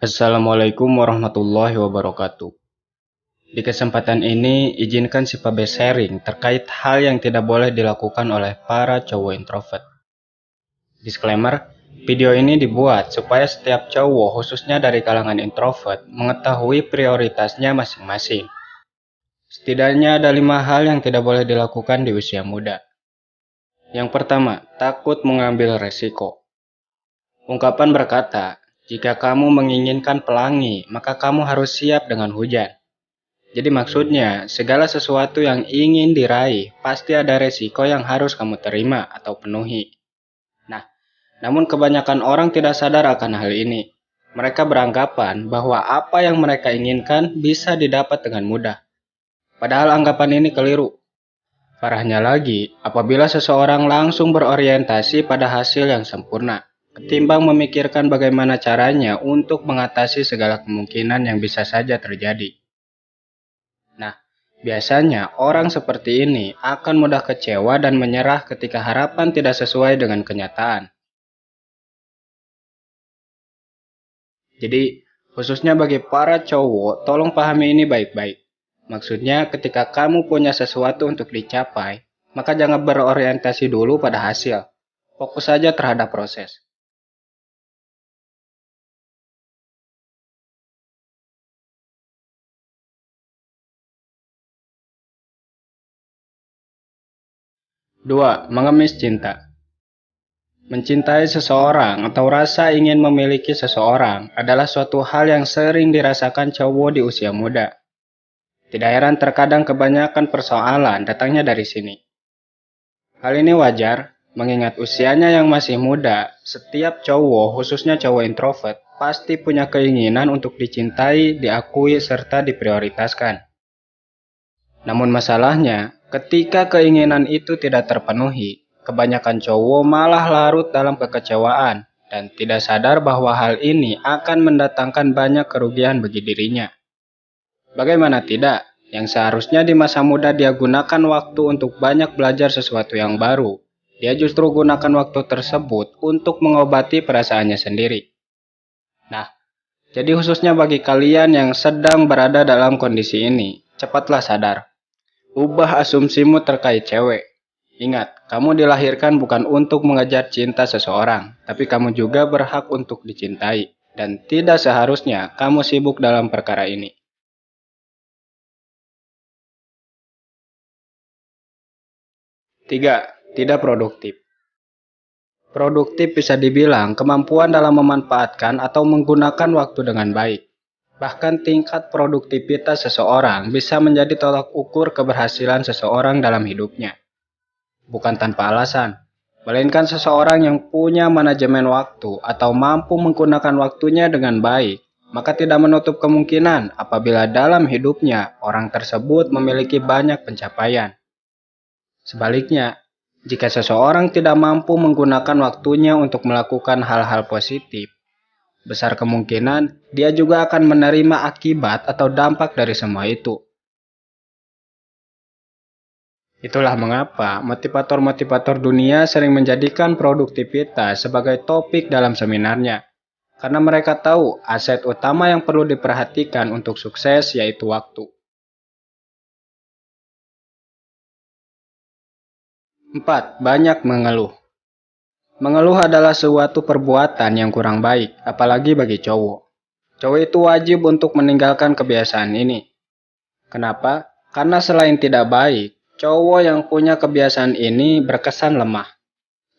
Assalamualaikum warahmatullahi wabarakatuh. Di kesempatan ini, izinkan si Pabe sharing terkait hal yang tidak boleh dilakukan oleh para cowok introvert. Disclaimer, video ini dibuat supaya setiap cowok, khususnya dari kalangan introvert, mengetahui prioritasnya masing-masing. Setidaknya ada 5 hal yang tidak boleh dilakukan di usia muda. Yang pertama, takut mengambil resiko. Ungkapan berkata, jika kamu menginginkan pelangi, maka kamu harus siap dengan hujan. Jadi maksudnya, segala sesuatu yang ingin diraih, pasti ada resiko yang harus kamu terima atau penuhi. Nah, namun kebanyakan orang tidak sadar akan hal ini. Mereka beranggapan bahwa apa yang mereka inginkan bisa didapat dengan mudah. Padahal anggapan ini keliru. Parahnya lagi, apabila seseorang langsung berorientasi pada hasil yang sempurna, ketimbang memikirkan bagaimana caranya untuk mengatasi segala kemungkinan yang bisa saja terjadi. Nah, biasanya orang seperti ini akan mudah kecewa dan menyerah ketika harapan tidak sesuai dengan kenyataan. Jadi, khususnya bagi para cowok, tolong pahami ini baik-baik. Maksudnya, ketika kamu punya sesuatu untuk dicapai, maka jangan berorientasi dulu pada hasil. Fokus saja terhadap proses. Dua, mengemis cinta. Mencintai seseorang atau rasa ingin memiliki seseorang adalah suatu hal yang sering dirasakan cowok di usia muda. Tidak heran terkadang kebanyakan persoalan datangnya dari sini. Hal ini wajar, mengingat usianya yang masih muda, setiap cowok, khususnya cowok introvert, pasti punya keinginan untuk dicintai, diakui, serta diprioritaskan. Namun masalahnya, ketika keinginan itu tidak terpenuhi, kebanyakan cowok malah larut dalam kekecewaan dan tidak sadar bahwa hal ini akan mendatangkan banyak kerugian bagi dirinya. Bagaimana tidak? Yang seharusnya di masa muda dia gunakan waktu untuk banyak belajar sesuatu yang baru. Dia justru gunakan waktu tersebut untuk mengobati perasaannya sendiri. Nah, jadi khususnya bagi kalian yang sedang berada dalam kondisi ini, cepatlah sadar. Ubah asumsimu terkait cewek. Ingat, kamu dilahirkan bukan untuk mengejar cinta seseorang, tapi kamu juga berhak untuk dicintai. Dan tidak seharusnya kamu sibuk dalam perkara ini. 3. Tidak produktif. Produktif bisa dibilang kemampuan dalam memanfaatkan atau menggunakan waktu dengan baik. Bahkan tingkat produktivitas seseorang bisa menjadi tolak ukur keberhasilan seseorang dalam hidupnya. Bukan tanpa alasan, melainkan seseorang yang punya manajemen waktu atau mampu menggunakan waktunya dengan baik, maka tidak menutup kemungkinan apabila dalam hidupnya orang tersebut memiliki banyak pencapaian. Sebaliknya, jika seseorang tidak mampu menggunakan waktunya untuk melakukan hal-hal positif, besar kemungkinan dia juga akan menerima akibat atau dampak dari semua itu. Itulah mengapa motivator-motivator dunia sering menjadikan produktivitas sebagai topik dalam seminarnya. Karena mereka tahu aset utama yang perlu diperhatikan untuk sukses yaitu waktu. 4. Banyak mengeluh. Mengeluh adalah suatu perbuatan yang kurang baik, apalagi bagi cowok. Cowok itu wajib untuk meninggalkan kebiasaan ini. Kenapa? Karena selain tidak baik, cowok yang punya kebiasaan ini berkesan lemah.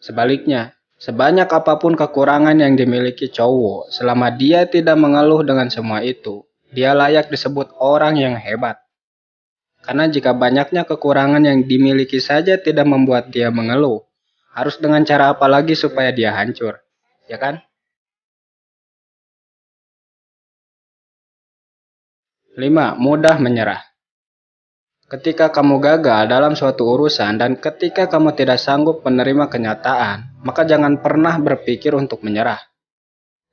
Sebaliknya, sebanyak apapun kekurangan yang dimiliki cowok, selama dia tidak mengeluh dengan semua itu, dia layak disebut orang yang hebat. Karena jika banyaknya kekurangan yang dimiliki saja tidak membuat dia mengeluh, harus dengan cara apa lagi supaya dia hancur, ya kan? 5. Mudah menyerah. Ketika kamu gagal dalam suatu urusan dan ketika kamu tidak sanggup menerima kenyataan, maka jangan pernah berpikir untuk menyerah.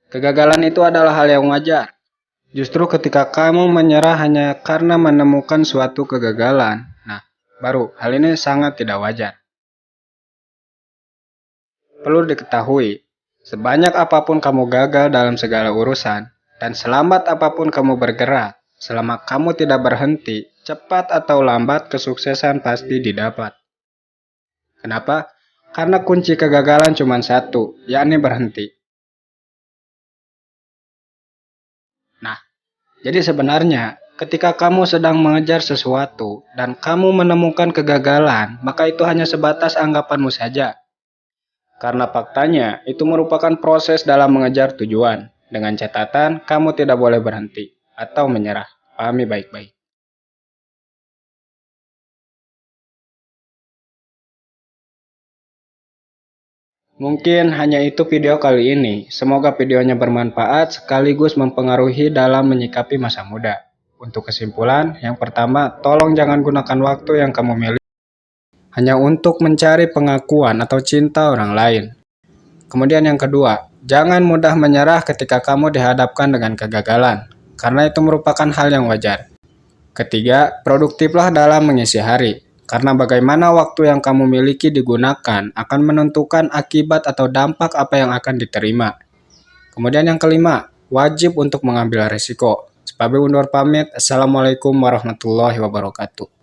Kegagalan itu adalah hal yang wajar. Justru ketika kamu menyerah hanya karena menemukan suatu kegagalan, nah, baru hal ini sangat tidak wajar. Perlu diketahui, sebanyak apapun kamu gagal dalam segala urusan, Dan selambat apapun kamu bergerak, selama kamu tidak berhenti, cepat atau lambat kesuksesan pasti didapat. Kenapa? Karena kunci kegagalan cuma satu, yakni berhenti. Nah, jadi sebenarnya ketika kamu sedang mengejar sesuatu dan kamu menemukan kegagalan, maka itu hanya sebatas anggapanmu saja. Karena faktanya itu merupakan proses dalam mengejar tujuan. Dengan catatan, kamu tidak boleh berhenti atau menyerah. Pahami baik-baik. Mungkin hanya itu video kali ini. Semoga videonya bermanfaat sekaligus mempengaruhi dalam menyikapi masa muda. Untuk kesimpulan, yang pertama, tolong jangan gunakan waktu yang kamu miliki hanya untuk mencari pengakuan atau cinta orang lain. Kemudian yang kedua, jangan mudah menyerah ketika kamu dihadapkan dengan kegagalan, karena itu merupakan hal yang wajar. Ketiga, produktiflah dalam mengisi hari, karena bagaimana waktu yang kamu miliki digunakan akan menentukan akibat atau dampak apa yang akan diterima. Kemudian yang kelima, wajib untuk mengambil risiko. Sebagai undur pamit, Assalamualaikum warahmatullahi wabarakatuh.